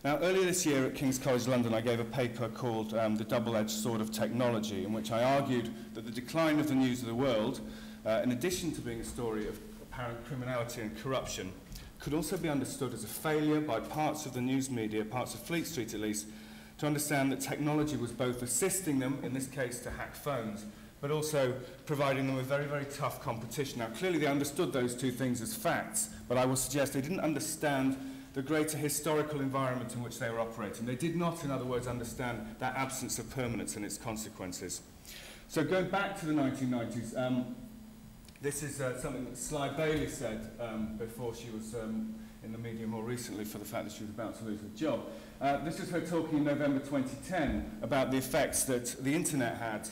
Now, earlier this year at King's College London, I gave a paper called The Double-Edged Sword of Technology, in which I argued that the decline of the news of the world, in addition to being a story of apparent criminality and corruption, could also be understood as a failure by parts of the news media, parts of Fleet Street at least, to understand that technology was both assisting them, in this case to hack phones, but also providing them with very, very tough competition. Now, clearly they understood those two things as facts, but I will suggest they didn't understand the greater historical environment in which they were operating. They did not, in other words, understand that absence of permanence and its consequences. So going back to the 1990s, this is something that Sly Bailey said before she was in the media more recently for the fact that she was about to lose her job. This is her talking in November 2010 about the effects that the internet had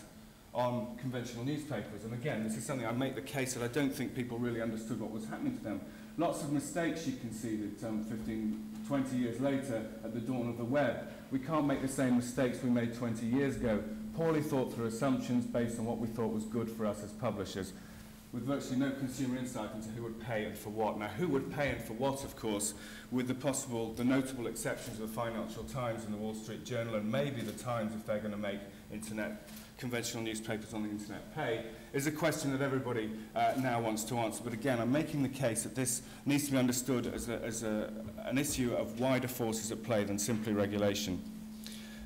on conventional newspapers. And again, this is something I make the case that I don't think people really understood what was happening to them. Lots of mistakes she conceded 15, 20 years later at the dawn of the web. We can't make the same mistakes we made 20 years ago. Poorly thought through assumptions based on what we thought was good for us as publishers, with virtually no consumer insight into who would pay and for what. Now, who would pay and for what, of course, with the notable exceptions of the Financial Times and the Wall Street Journal, and maybe the Times if they're going to make conventional newspapers on the internet pay, is a question that everybody now wants to answer. But again, I'm making the case that this needs to be understood as an issue of wider forces at play than simply regulation.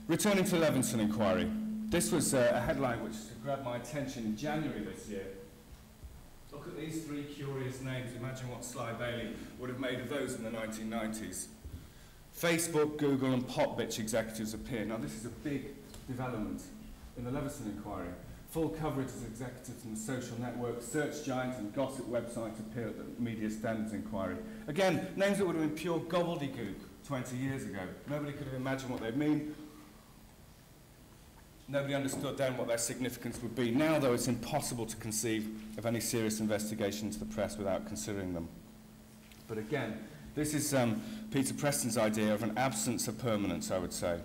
Returning to the Lofgren inquiry, this was a headline which grabbed my attention in January this year. Look at these three curious names. Imagine what Sly Bailey would have made of those in the 1990s. Facebook, Google and Popbitch executives appear. Now this is a big development in the Lofgren inquiry. Full coverage as executives in the social network, search giants and gossip websites appear at the media standards inquiry. Again, names that would have been pure gobbledygook 20 years ago. Nobody could have imagined what they'd mean. Nobody understood then what their significance would be. Now, though, it's impossible to conceive of any serious investigation into the press without considering them. But again, this is Peter Preston's idea of an absence of permanence, I would say.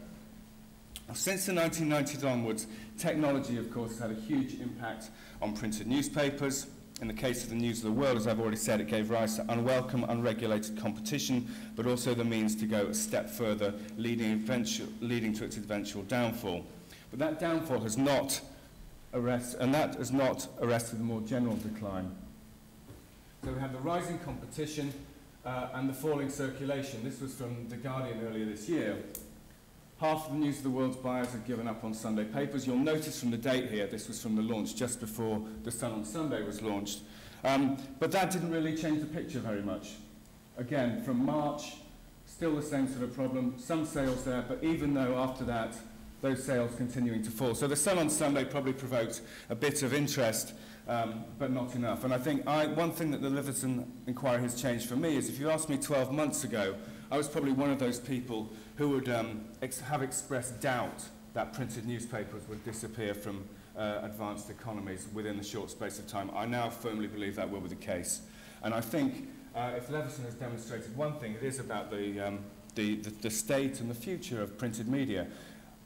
Since the 1990s onwards, technology, of course, has had a huge impact on printed newspapers. In the case of the News of the World, as I've already said, it gave rise to unwelcome, unregulated competition, but also the means to go a step further, leading to its eventual downfall. But that downfall has not arrested the more general decline. So we had the rising competition and the falling circulation. This was from The Guardian earlier this year. Half of the News of the World's buyers had given up on Sunday papers. You'll notice from the date here, this was from the launch just before The Sun on Sunday was launched. But that didn't really change the picture very much. Again, from March, still the same sort of problem. Some sales there, but even though after that, those sales continuing to fall. So The Sun on Sunday probably provoked a bit of interest, but not enough. And I think one thing that the Lofgren inquiry has changed for me is if you asked me 12 months ago, I was probably one of those people who would have expressed doubt that printed newspapers would disappear from advanced economies within a short space of time. I now firmly believe that will be the case. And I think if Lofgren has demonstrated one thing, it is about the state and the future of printed media.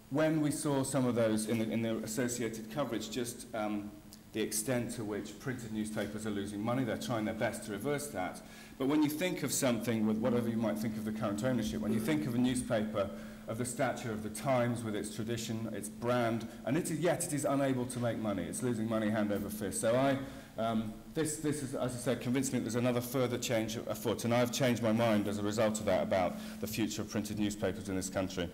When we saw some of those in the associated coverage, just the extent to which printed newspapers are losing money, they're trying their best to reverse that. But when you think of something with whatever you might think of the current ownership, when you think of a newspaper of the stature of the Times with its tradition, its brand, and yet it is unable to make money. It's losing money hand over fist. So this is, as I said, convinced me that there's another further change afoot, and I've changed my mind as a result of that about the future of printed newspapers in this country.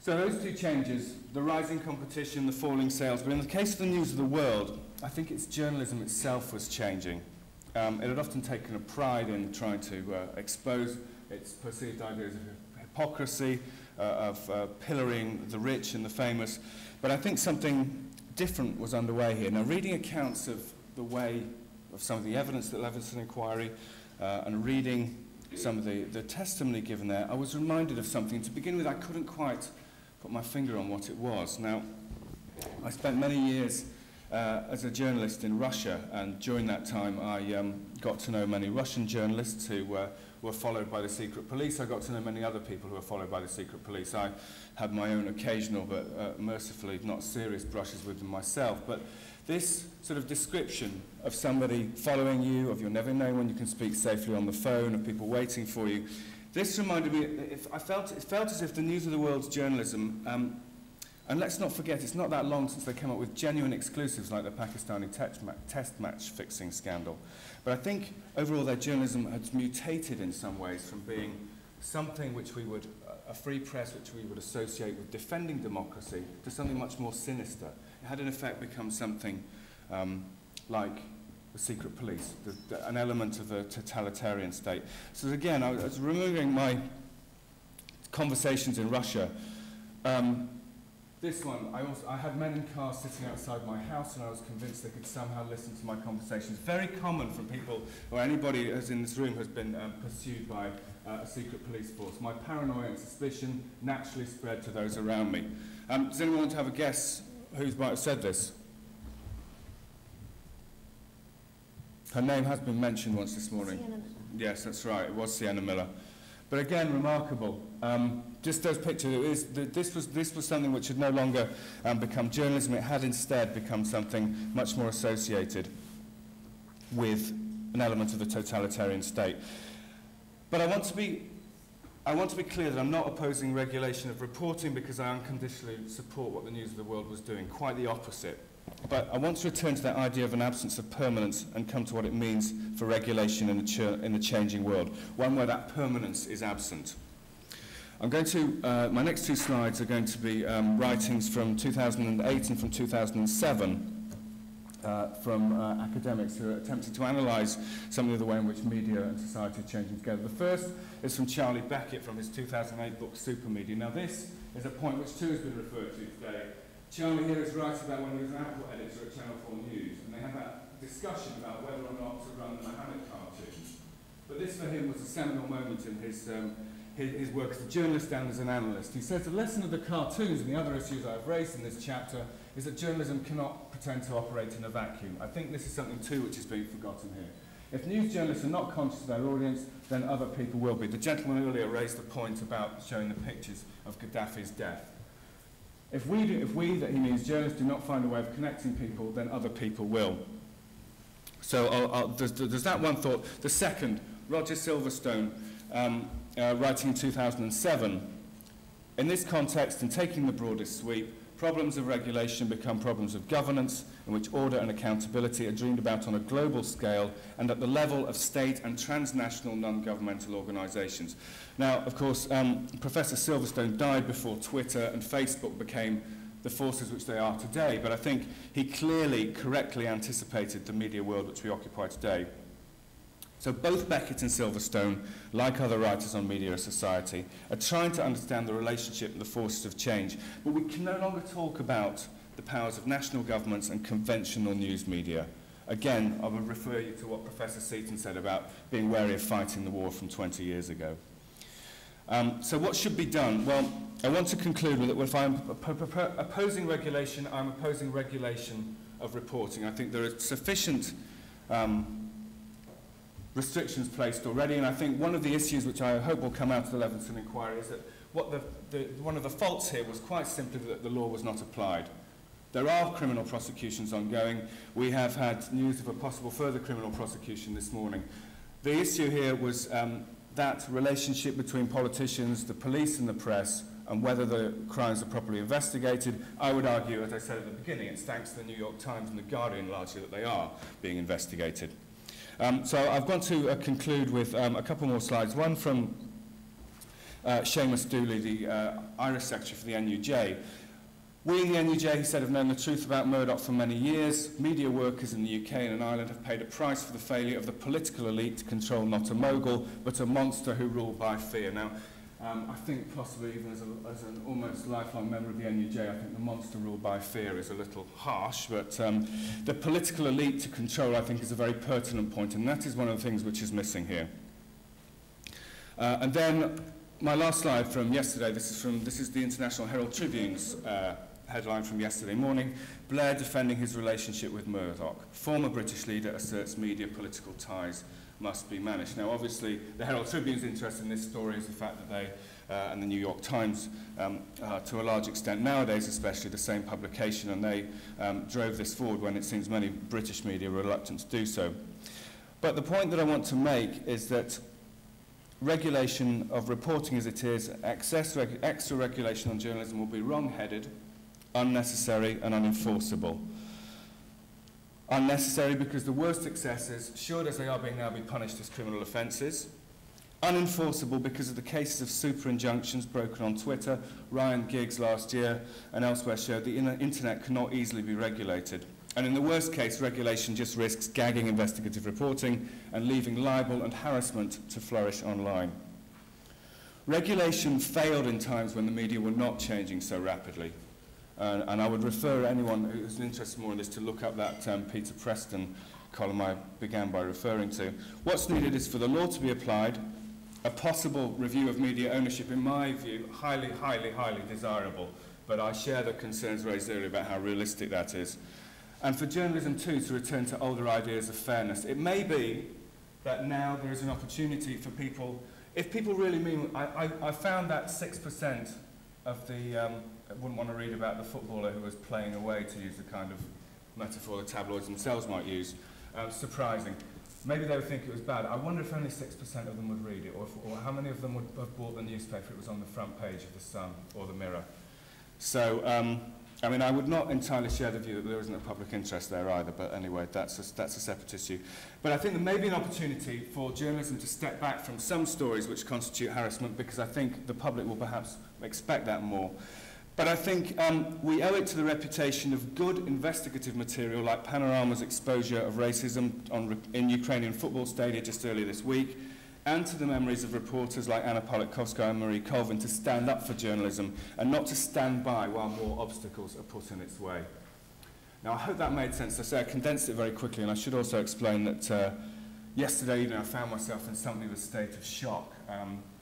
So those two changes, the rising competition, the falling sales, but in the case of the News of the World, I think its journalism itself was changing. It had often taken a pride in trying to expose its perceived ideas of hypocrisy, of pillaring the rich and the famous, but I think something different was underway here. Now, reading accounts of the way of some of the evidence that Lofgren inquiry and reading some of the testimony given there, I was reminded of something. To begin with, I couldn't quite put my finger on what it was. Now, I spent many years as a journalist in Russia, and during that time I got to know many Russian journalists who were followed by the secret police. I got to know many other people who were followed by the secret police. I had my own occasional but mercifully not serious brushes with them myself. But this sort of description of somebody following you, of you'll never know when you can speak safely on the phone, of people waiting for you, This reminded me, it felt as if the News of the World's journalism, and let's not forget, it's not that long since they came up with genuine exclusives like the Pakistani test match fixing scandal. But I think overall their journalism has mutated in some ways from being something which we would, a free press which we would associate with defending democracy, to something much more sinister. It had in effect become something like the secret police, an element of a totalitarian state. So again, I was removing my conversations in Russia. This one, I had men in cars sitting outside my house, and I was convinced they could somehow listen to my conversations. Very common from people, or anybody who's in this room has been pursued by a secret police force. My paranoia and suspicion naturally spread to those around me. Does anyone want to have a guess who might have said this? Her name has been mentioned once this morning. Yes, that's right. It was Sienna Miller. But again, remarkable. Just those pictures. This was something which had no longer become journalism. It had instead become something much more associated with an element of the totalitarian state. But I want to be clear that I'm not opposing regulation of reporting, because I unconditionally support what the News of the World was doing. Quite the opposite. But I want to return to that idea of an absence of permanence and come to what it means for regulation in a changing world, one where that permanence is absent. I'm going to, my next two slides are going to be writings from 2008 and from 2007 from academics who are attempting to analyse some of the way in which media and society are changing together. The first is from Charlie Beckett from his 2008 book Supermedia. Now this is a point which too has been referred to today. Charlie here is writing about when he was an output editor at Channel 4 News, and they had that discussion about whether or not to run the Mohammed cartoons. But this for him was a seminal moment in his work as a journalist and as an analyst. He says the lesson of the cartoons and the other issues I've raised in this chapter is that journalism cannot pretend to operate in a vacuum. I think this is something too which is being forgotten here. If news journalists are not conscious of their audience, then other people will be. The gentleman earlier raised the point about showing the pictures of Gaddafi's death. If we, that he means journalists, do not find a way of connecting people, then other people will. So there's that one thought. The second, Roger Silverstone, writing in 2007, in this context, and taking the broadest sweep, problems of regulation become problems of governance, in which order and accountability are dreamed about on a global scale and at the level of state and transnational non-governmental organisations. Now, of course, Professor Silverstone died before Twitter and Facebook became the forces which they are today, but I think he clearly, correctly anticipated the media world which we occupy today. So both Beckett and Silverstone, like other writers on media and society, are trying to understand the relationship and the forces of change, but we can no longer talk about the powers of national governments and conventional news media. Again, I would refer you to what Professor Seaton said about being wary of fighting the war from 20 years ago. So what should be done? Well, I want to conclude with that if I'm opposing regulation, I'm opposing regulation of reporting. I think there are sufficient restrictions placed already, and I think one of the issues which I hope will come out of the Levinson inquiry is that one of the faults here was quite simply that the law was not applied. There are criminal prosecutions ongoing. We have had news of a possible further criminal prosecution this morning. The issue here was that relationship between politicians, the police and the press, and whether the crimes are properly investigated. I would argue, as I said at the beginning, it's thanks to the New York Times and the Guardian largely that they are being investigated. So I've got to conclude with a couple more slides. One from Seamus Dooley, the Irish Secretary for the NUJ. We in the NUJ, he said, have known the truth about Murdoch for many years. Media workers in the UK and in Ireland have paid a price for the failure of the political elite to control not a mogul, but a monster who ruled by fear. Now, I think possibly even as an almost lifelong member of the NUJ, I think the monster ruled by fear is a little harsh, but the political elite to control, I think, is a very pertinent point, and that is one of the things which is missing here. And then my last slide from yesterday, this is the International Herald Tribune's headline from yesterday morning. Blair defending his relationship with Murdoch. Former British leader asserts media political ties must be managed. Now, obviously, the Herald Tribune's interest in this story is the fact that they, and the New York Times, to a large extent nowadays especially, the same publication, and they drove this forward when it seems many British media were reluctant to do so. But the point that I want to make is that regulation of reporting as it is, extra regulation on journalism will be wrong-headed, unnecessary and unenforceable. Unnecessary because the worst excesses should, as they are being now, be punished as criminal offences. Unenforceable because of the cases of super injunctions broken on Twitter. Ryan Giggs last year and elsewhere showed the internet cannot easily be regulated. And in the worst case, regulation just risks gagging investigative reporting and leaving libel and harassment to flourish online. Regulation failed in times when the media were not changing so rapidly. And I would refer anyone who's interested more in this to look up that Peter Preston column I began by referring to. What's needed is for the law to be applied, a possible review of media ownership, in my view, highly, highly, highly desirable, but I share the concerns raised earlier about how realistic that is. And for journalism too to return to older ideas of fairness. It may be that now there is an opportunity for people, if people really mean, I found that 6% of the, I wouldn't want to read about the footballer who was playing away, to use the kind of metaphor the tabloids themselves might use, surprising. Maybe they would think it was bad. I wonder if only 6% of them would read it, or how many of them would have bought the newspaper if it was on the front page of the Sun or the Mirror. So, I mean, I would not entirely share the view that there isn't a public interest there either, but anyway, that's a separate issue. But I think there may be an opportunity for journalism to step back from some stories which constitute harassment, because I think the public will perhaps expect that more. But I think we owe it to the reputation of good investigative material like Panorama's exposure of racism in Ukrainian football stadia just earlier this week, and to the memories of reporters like Anna Politkovskaya and Marie Colvin to stand up for journalism and not to stand by while more obstacles are put in its way. Now, I hope that made sense. I say I condensed it very quickly, and I should also explain that yesterday evening I found myself in something of a state of shock,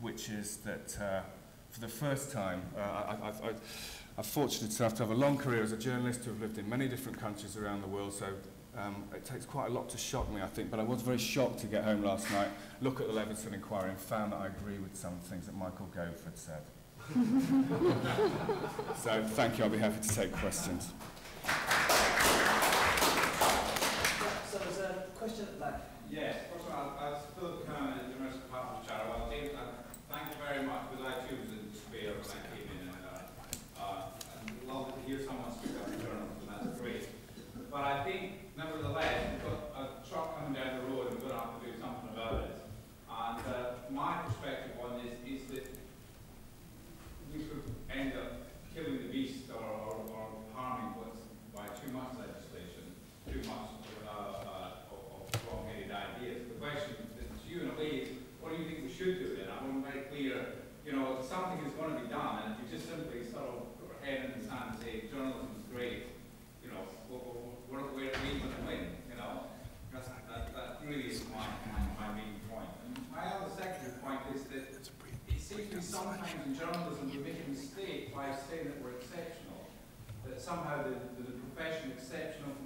which is that for the first time, I'm fortunate enough to have a long career as a journalist, to have lived in many different countries around the world, so it takes quite a lot to shock me, I think, but I was very shocked to get home last night, look at the Levinson inquiry and found that I agree with some things that Michael Gove had said. So thank you, I'll be happy to take questions. So there's a question at the back. Yes, first of all, I spoke in the domestic partners chat. Well, James, thank you very much, because I too was in despair when I came in, and I'd love to hear someone speak up in journalism, and that's great. But I think, nevertheless, we've got a truck coming down the road and we're going to have to do something about it. And my perspective on this is that we could end up killing the beast or harming what's by too much legislation, too much of wrong-headed ideas. The question to you in a way is, what do you think we should do then? I want to be very clear, you know, something is going to be done, and if we just simply sort of put our head in the sand and say, journalism is great, you know, we're going to win, you know? That really is my main point. And my other secondary point is that it seems to me sometimes in journalism we make a mistake by saying that we're exceptional, that somehow the profession is exceptional from